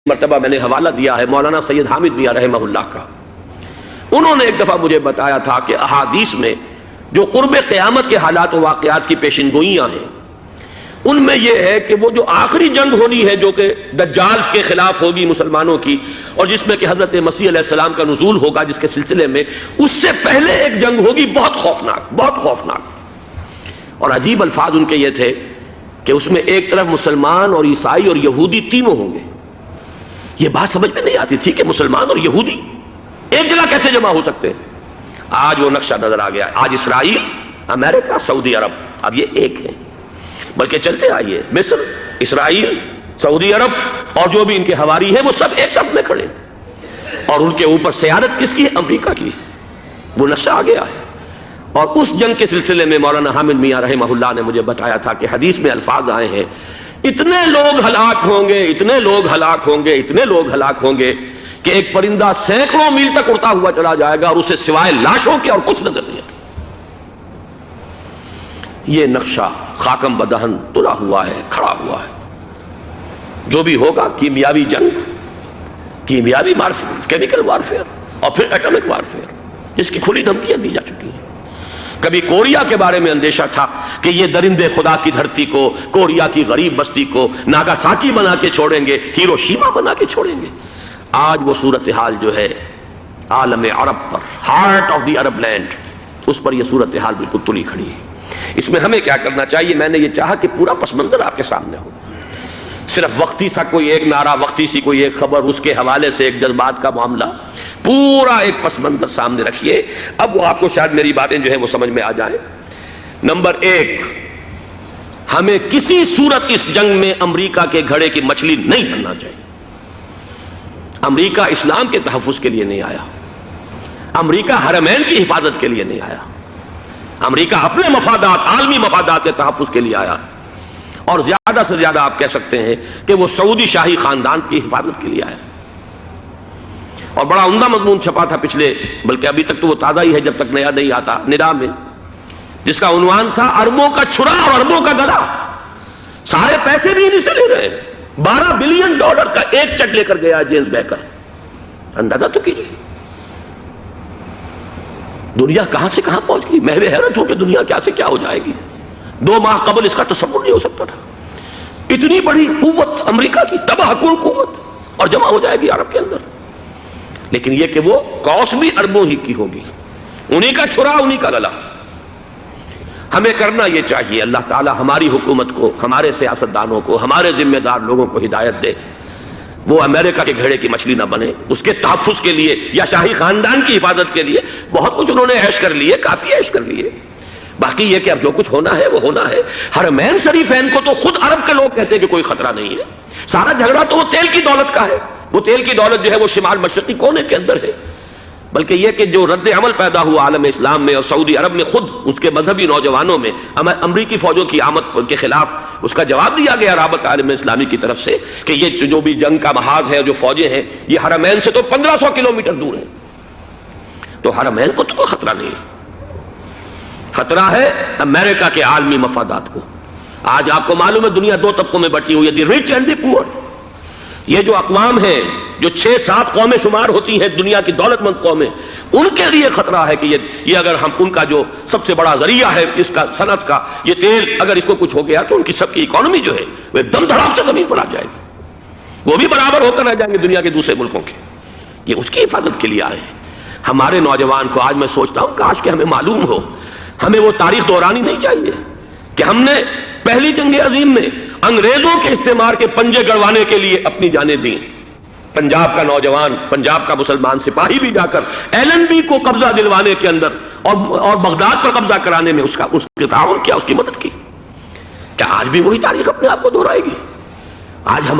مرتبہ میں نے حوالہ دیا ہے مولانا سید حامد میاں رحمہ اللہ کا. انہوں نے ایک دفعہ مجھے بتایا تھا کہ احادیث میں جو قرب قیامت کے حالات و واقعات کی پیشن گوئیاں ہیں ان میں یہ ہے کہ وہ جو آخری جنگ ہونی ہے جو کہ دجال کے خلاف ہوگی مسلمانوں کی، اور جس میں کہ حضرت مسیح علیہ السلام کا نزول ہوگا، جس کے سلسلے میں اس سے پہلے ایک جنگ ہوگی بہت خوفناک، بہت خوفناک. اور عجیب الفاظ ان کے یہ تھے کہ اس میں ایک طرف مسلمان اور عیسائی اور یہودی تینوں ہوں گے. یہ بات سمجھ میں نہیں آتی تھی کہ مسلمان اور یہودی ایک جگہ کیسے جمع ہو سکتے ہیں. آج وہ نقشہ نظر آ گیا. آج اسرائیل، امریکہ، سعودی عرب اب یہ ایک ہیں. بلکہ چلتے آئیے، مصر، اسرائیل، سعودی عرب اور جو بھی ان کے حواری ہیں وہ سب ایک صف میں کھڑے ہیں، اور ان کے اوپر سیادت کس کی ہے؟ امریکہ کی. وہ نقشہ آ گیا ہے. اور اس جنگ کے سلسلے میں مولانا حامد میاں رحمہ اللہ نے مجھے بتایا تھا کہ حدیث میں الفاظ آئے ہیں اتنے لوگ ہلاک ہوں گے، اتنے لوگ ہلاک ہوں گے، اتنے لوگ ہلاک ہوں گے کہ ایک پرندہ سینکڑوں میل تک اڑتا ہوا چلا جائے گا اور اسے سوائے لاشوں کے اور کچھ نظر نہیں آئے. یہ نقشہ خاکم بدہن تلا ہوا ہے، کھڑا ہوا ہے. جو بھی ہوگا کیمیاوی جنگ، کیمیاوی کیمیکل وارفیئر اور پھر ایٹمک وارفیئر، جس کی کھلی دھمکیاں دی جا چکی ہیں. کبھی کوریا کے بارے میں اندیشہ تھا کہ یہ درندے خدا کی دھرتی کو، کوریا کی غریب بستی کو ناگاساکی بنا کے چھوڑیں گے، ہیروشیما بنا کے چھوڑیں گے. آج وہ صورتحال جو ہے عالم عرب پر، heart of the Arab land, اس پر یہ صورتحال بالکل تلی کھڑی ہے. اس میں ہمیں کیا کرنا چاہیے؟ میں نے یہ چاہا کہ پورا پس منظر آپ کے سامنے ہو. صرف وقتی سا کوئی ایک نعرہ، وقتی سی کوئی ایک خبر، اس کے حوالے سے ایک جذبات کا معاملہ، پورا ایک پس منظر سامنے رکھیے. اب وہ آپ کو شاید میری باتیں جو ہے وہ سمجھ میں آ جائیں. نمبر ایک، ہمیں کسی صورت اس جنگ میں امریکہ کے گھڑے کی مچھلی نہیں بننا چاہیے. امریکہ اسلام کے تحفظ کے لیے نہیں آیا، امریکہ حرمین کی حفاظت کے لیے نہیں آیا، امریکہ اپنے مفادات، عالمی مفادات کے تحفظ کے لیے آیا. اور زیادہ سے زیادہ آپ کہہ سکتے ہیں کہ وہ سعودی شاہی خاندان کی حفاظت کے لیے آیا. اور بڑا عمدہ مضمون چھپا تھا پچھلے، بلکہ ابھی تک تو وہ تازہ ہی ہے جب تک نیا نہیں آتا، ندا میں، جس کا عنوان تھا اربوں کا چھرا اور اربوں کا گدا. سارے پیسے بھی انہیں سے لے رہے ہیں. $12 بلین کا ایک چیک لے کر گیا جیمز بیکر. اندازہ تو کیجیے دنیا کہاں سے کہاں پہنچ گئی. میں حیرت ہوں کہ دنیا کیا سے کیا ہو جائے گی. 2 ماہ قبل اس کا تصور نہیں ہو سکتا تھا. اتنی بڑی قوت امریکہ کی، تباہ کن قوت، اور جمع ہو جائے گی عرب کے اندر. لیکن یہ کہ وہ کاسٹ بھی اربوں ہی کی ہوگی، انہی کا چھرا، انہی کا گلا. ہمیں کرنا یہ چاہیے، اللہ تعالی ہماری حکومت کو، ہمارے سیاستدانوں کو، ہمارے ذمہ دار لوگوں کو ہدایت دے. وہ امریکہ کے گھڑے کی مچھلی نہ بنے. اس کے تحفظ کے لیے یا شاہی خاندان کی حفاظت کے لیے بہت کچھ انہوں نے عیش کر لیے، کافی عیش کر لیے. باقی یہ کہ اب جو کچھ ہونا ہے وہ ہونا ہے. حرمین شریفین کو تو خود عرب کے لوگ کہتے ہیں کہ کوئی خطرہ نہیں ہے. سارا جھگڑا تو وہ تیل کی دولت کا ہے. وہ تیل کی دولت جو ہے وہ شمال مشرقی کونے کے اندر ہے. بلکہ یہ کہ جو رد عمل پیدا ہوا عالم اسلام میں اور سعودی عرب میں، خود اس کے مذہبی نوجوانوں میں امریکی فوجوں کی آمد کے خلاف اس کا جواب دیا گیا رابطہ عالم اسلامی کی طرف سے کہ یہ جو بھی جنگ کا محاذ ہے، جو فوجیں ہیں، یہ حرمین سے تو 1500 کلومیٹر دور ہیں. تو حرمین کو تو کوئی خطرہ نہیں ہے. خطرہ ہے امریکہ کے عالمی مفادات کو. آج آپ کو معلوم ہے دنیا 2 طبقوں میں بٹی ہوئی ہے، دی رچ اینڈ دی پور. یہ جو اقوام ہیں، جو 6-7 قومیں شمار ہوتی ہیں دنیا کی دولت مند قومیں، ان کے لیے خطرہ ہے کہ یہ اگر ہم ان کا جو سب سے بڑا ذریعہ ہے اس کا صنعت کا، یہ تیل، اگر اس کو کچھ ہو گیا تو ان کی سب کی اکانومی جو ہے وہ ایک دم دھڑام سے زمین پر آ جائے گی. وہ بھی برابر ہو کر رہ جائیں گے دنیا کے دوسرے ملکوں کے. یہ اس کی حفاظت کے لیے آئے ہیں. ہمارے نوجوان کو آج میں سوچتا ہوں کاش کہ ہمیں معلوم ہو، ہمیں وہ تاریخ دہرانی نہیں چاہیے کہ ہم نے پہلی جنگ عظیم میں انگریزوں کے استعمار کے پنجے گڑوانے کے لیے اپنی جانیں دیں. پنجاب کا نوجوان، پنجاب کا مسلمان سپاہی بھی جا کر LNB کو قبضہ دلوانے کے اندر اور بغداد پر قبضہ کرانے میں اس کے تعاون کیا، اس کی مدد کی. کیا آج بھی وہی تاریخ اپنے آپ کو دہرائے گی؟ آج ہم